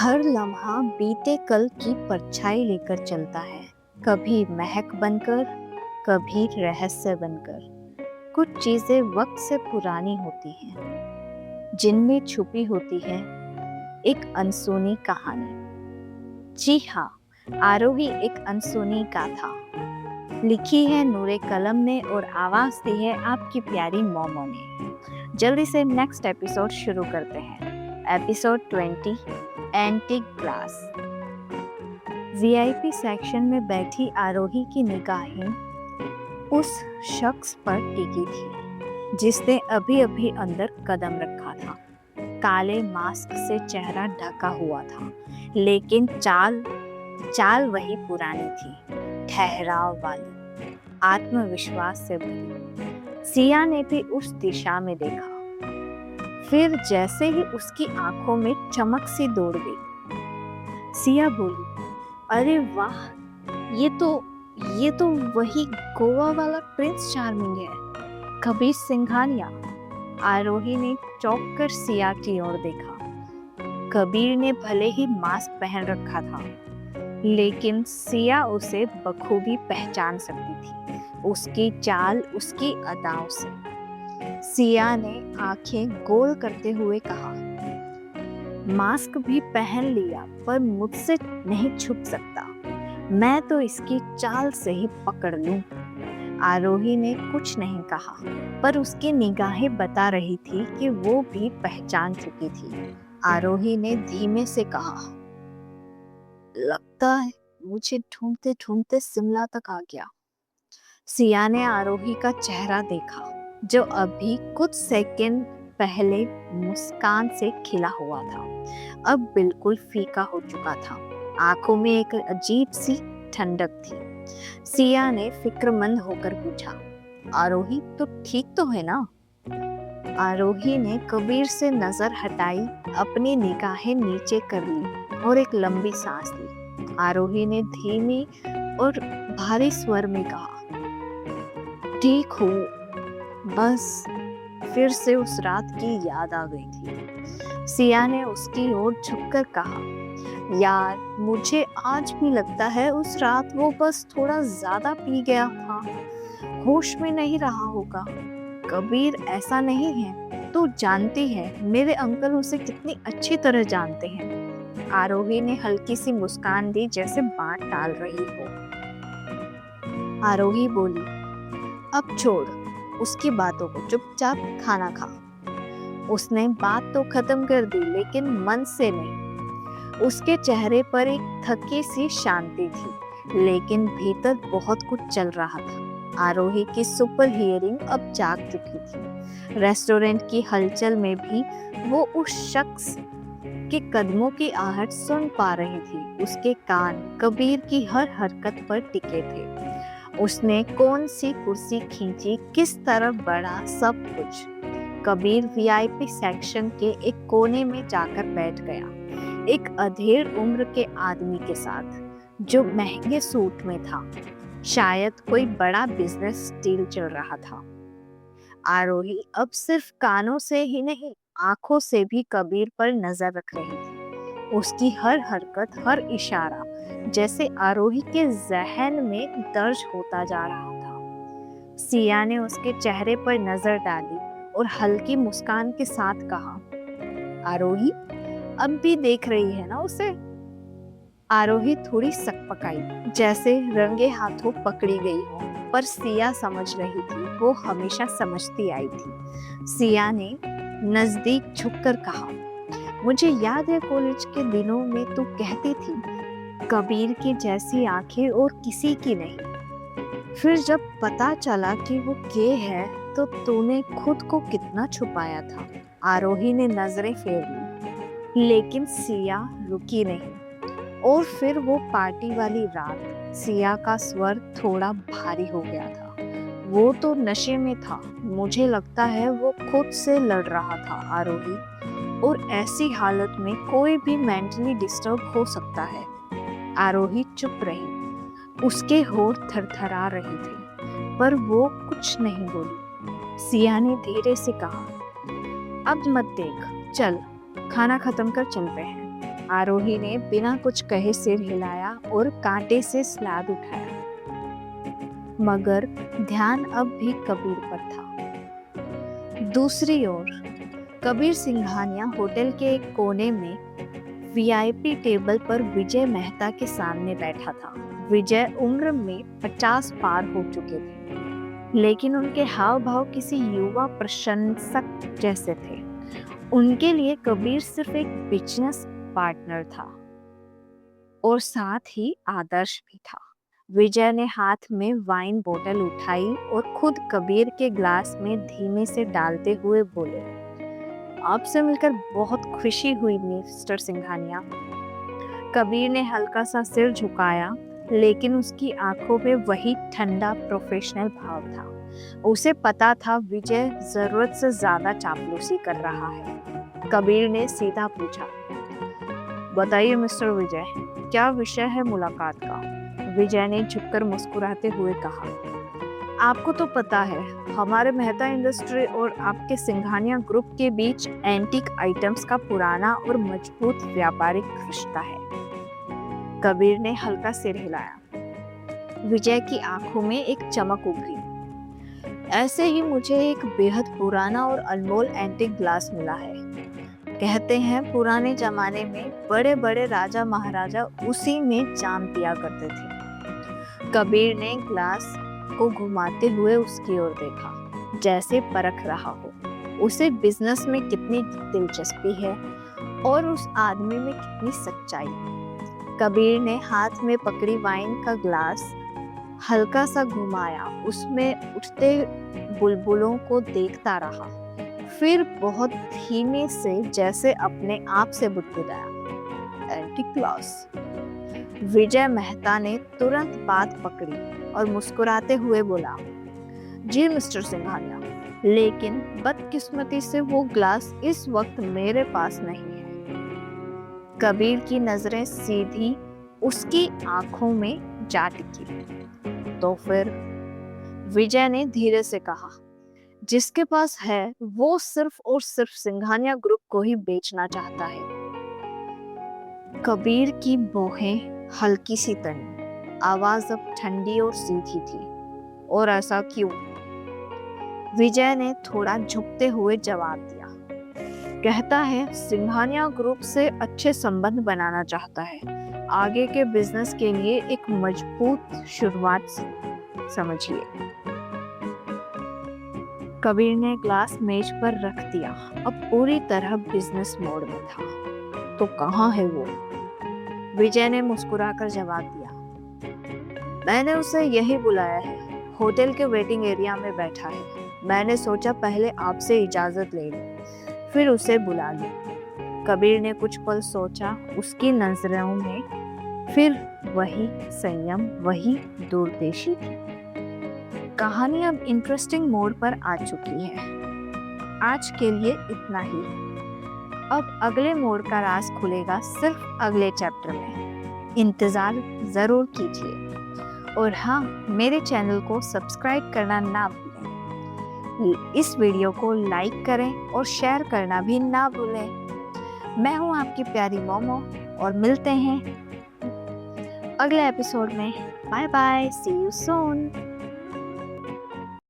हर लम्हा बीते कल की परछाई लेकर चलता है, कभी महक बनकर, कभी रहस्य बनकर। कुछ चीजें वक्त से पुरानी होती हैं, जिनमें छुपी होती है एक अनसुनी कहानी। जी हाँ, आरोही एक अनसुनी गाथा लिखी है नूरे कलम ने और आवाज दी है आपकी प्यारी मोमो ने। जल्दी से नेक्स्ट एपिसोड शुरू करते हैं। Episode 20, antique glass. VIP section में बैठी आरोही की निगाहें उस शख्स पर टिकी थी जिसने अभी अभी अंदर कदम रखा था। काले मास्क से चेहरा ढका हुआ था, लेकिन चाल वही पुरानी थी, ठहराव वाली, आत्मविश्वास से भरी। सिया ने भी उस दिशा में देखा। फिर जैसे ही उसकी आंखों में चमक सी दौड़ गई, सिया बोली, अरे वाह, ये तो वही गोवा वाला प्रिंस चार्मिंग है, कबीर सिंघानिया। आरोही ने चौंक कर सिया की ओर देखा। कबीर ने भले ही मास्क पहन रखा था, लेकिन सिया उसे बखूबी पहचान सकती थी, उसकी चाल, उसकी अदाओं से। सिया ने आंखें गोल करते हुए कहा, मास्क भी पहन लिया पर मुझसे नहीं छुप सकता, मैं तो इसकी चाल से ही पकड़ लूं। आरोही ने कुछ नहीं कहा, पर उसकी निगाहें बता रही थी कि वो भी पहचान चुकी थी। आरोही ने धीमे से कहा, लगता है मुझे ढूंढते ढूंढते शिमला तक आ गया। सिया ने आरोही का चेहरा देखा, जो अभी कुछ सेकंड पहले मुस्कान से खिला हुआ था, अब बिल्कुल फीका हो चुका था। आंखों में एक अजीब सी ठंडक थी। सिया ने फिक्रमंद होकर पूछा, आरोही तो ठीक तो है ना? आरोही ने कबीर से नजर हटाई, अपनी निगाहें नीचे कर ली और एक लंबी सांस ली। आरोही ने धीमी और भारी स्वर में कहा, ठीक हो, बस फिर से उस रात की याद आ गई थी। सिया ने उसकी ओर झुककर कहा, यार मुझे आज भी लगता है उस रात वो बस थोड़ा ज्यादा पी गया था, होश में नहीं रहा होगा। कबीर ऐसा नहीं है, तू जानती है मेरे अंकल उसे कितनी अच्छी तरह जानते हैं। आरोही ने हल्की सी मुस्कान दी, जैसे बात टाल रही हो। आरोही बोली, अब छोड़ उसकी बातों को, चुपचाप खाना खा। उसने बात तो खत्म कर दी, लेकिन मन से नहीं। उसके चेहरे पर एक थकी सी शांति थी, लेकिन भीतर बहुत कुछ चल रहा था। आरोही की सुपर हियरिंग अब जाग चुकी थी। रेस्टोरेंट की हलचल में भी वो उस शख्स के कदमों की आहट सुन पा रही थी। उसके कान कबीर की हर हरकत पर टिके थे। उसने कौन सी कुर्सी खींची, किस तरफ बढ़ा, सब कुछ। कबीर वीआईपी सेक्शन के एक कोने में जाकर बैठ गया, एक अधेड़ उम्र के आदमी के साथ, जो महंगे सूट में था। शायद कोई बड़ा बिजनेस डील चल रहा था। आरोही अब सिर्फ कानों से ही नहीं, आंखों से भी कबीर पर नजर रख रही थी। उसकी हर हरकत, हर इशारा जैसे आरोही के जहन में दर्ज होता जा रहा था। सिया ने उसके चेहरे पर नजर डाली और हल्की मुस्कान के साथ कहा, आरोही अब भी देख रही है ना उसे? आरोही थोड़ी सकपकाई, जैसे रंगे हाथों पकड़ी गई हो, पर सिया समझ रही थी, वो हमेशा समझती आई थी। सिया ने नजदीक झुककर कहा, मुझे याद है कॉलेज के दिनों में तू कहती थी, कबीर की जैसी आंखें और किसी की नहीं। फिर जब पता चला कि वो गे है, तो तूने खुद को कितना छुपाया था। आरोही ने नजरें फेर ली, लेकिन सिया रुकी नहीं। और फिर वो पार्टी वाली रात, सिया का स्वर थोड़ा भारी हो गया था। वो तो नशे में था, मुझे लगता है वो खुद से लड़ रहा था आरोही, और ऐसी हालत में कोई भी मेंटली डिस्टर्ब हो सकता है। आरोही चुप रही, उसके होंठ थरथरा रहे थे, पर वो कुछ नहीं बोली। सिया ने धीरे से कहा, अब मत देख, चल खाना खत्म कर चलते हैं। आरोही ने बिना कुछ कहे सिर हिलाया और कांटे से सलाद उठाया, मगर ध्यान अब भी कबीर पर था। दूसरी ओर कबीर सिंघानिया होटल के एक कोने में वीआईपी टेबल पर विजय मेहता के सामने बैठा था। विजय उम्र में 50 पार हो चुके थे, लेकिन उनके हाव भाव किसी युवा प्रशंसक जैसे थे। उनके लिए कबीर सिर्फ एक बिजनेस पार्टनर था और साथ ही आदर्श भी था। विजय ने हाथ में वाइन बोतल उठाई और खुद कबीर के ग्लास में धीमे से डालते हुए बोले, आपसे मिलकर बहुत खुशी हुई मिस्टर सिंघानिया। कबीर ने हल्का सा सिर झुकाया, लेकिन उसकी आंखों में वही ठंडा प्रोफेशनल भाव था। उसे पता था विजय जरूरत से ज्यादा चापलूसी कर रहा है। कबीर ने सीधा पूछा, बताइए मिस्टर विजय, क्या विषय है मुलाकात का? विजय ने झुककर मुस्कुराते हुए कहा, आपको तो पता है हमारे मेहता इंडस्ट्री और आपके सिंघानिया ग्रुप के बीच एंटीक आइटम्स का पुराना और मजबूत व्यापारिक रिश्ता है। कबीर ने हल्का सिर हिलाया। विजय की आंखों में एक चमक उभरी। ऐसे ही मुझे एक बेहद पुराना और अनमोल एंटीक ग्लास मिला है। कहते हैं पुराने जमाने में बड़े बड़े राजा महाराजा उसी में जाम पिया करते थे। कबीर ने ग्लास को घुमाते हुए उसकी ओर देखा, जैसे परख रहा हो उसे बिजनेस में कितनी दिलचस्पी है और उस आदमी में कितनी सच्चाई। कबीर ने हाथ में पकड़ी वाइन का ग्लास हल्का सा घुमाया, उसमें उठते बुलबुलों को देखता रहा, फिर बहुत धीमे से जैसे अपने आप से बुदबुदाया, एंटीक ग्लास। विजय मेहता ने तुरंत बात पकड़ी और मुस्कुराते हुए बोला, जी मिस्टर सिंघानिया, लेकिन बदकिस्मती से वो ग्लास इस वक्त मेरे पास नहीं है। कबीर की नजरें सीधी उसकी आंखों में जा टिकी। तो फिर? विजय ने धीरे से कहा, जिसके पास है वो सिर्फ और सिर्फ सिंघानिया ग्रुप को ही बेचना चाहता है। कबीर की भौहें हल्की सी तनी, आवाज अब ठंडी और सीधी थी। और ऐसा क्यों? विजय ने थोड़ा झुकते हुए जवाब दिया, कहता है सिंघानिया ग्रुप से अच्छे संबंध बनाना चाहता है, आगे के बिजनेस के लिए एक मजबूत शुरुआत समझिए। कबीर ने ग्लास मेज पर रख दिया, अब पूरी तरह बिजनेस मोड में था। तो कहाँ है वो? विजय ने मुस्कुराकर जवाब दिया, मैंने उसे यही बुलाया है, होटल के वेटिंग एरिया में बैठा है। मैंने सोचा पहले आपसे इजाजत ले लूं, फिर उसे बुला लूं। कबीर ने कुछ पल सोचा, उसकी नजरों में फिर वही संयम, वही दूरदेशी थी। कहानी अब इंटरेस्टिंग मोड पर आ चुकी है। आज के लिए इतना ही। अब अगले मोड का राज खुलेगा सिर्फ अगले चैप्टर में। इंतजार जरूर कीजिए और हाँ, मेरे चैनल को सब्सक्राइब करना ना भूलें। इस वीडियो को लाइक करें और शेयर करना भी ना भूलें। मैं हूँ आपकी प्यारी मोमो और मिलते हैं अगले एपिसोड में। Bye bye, see you soon.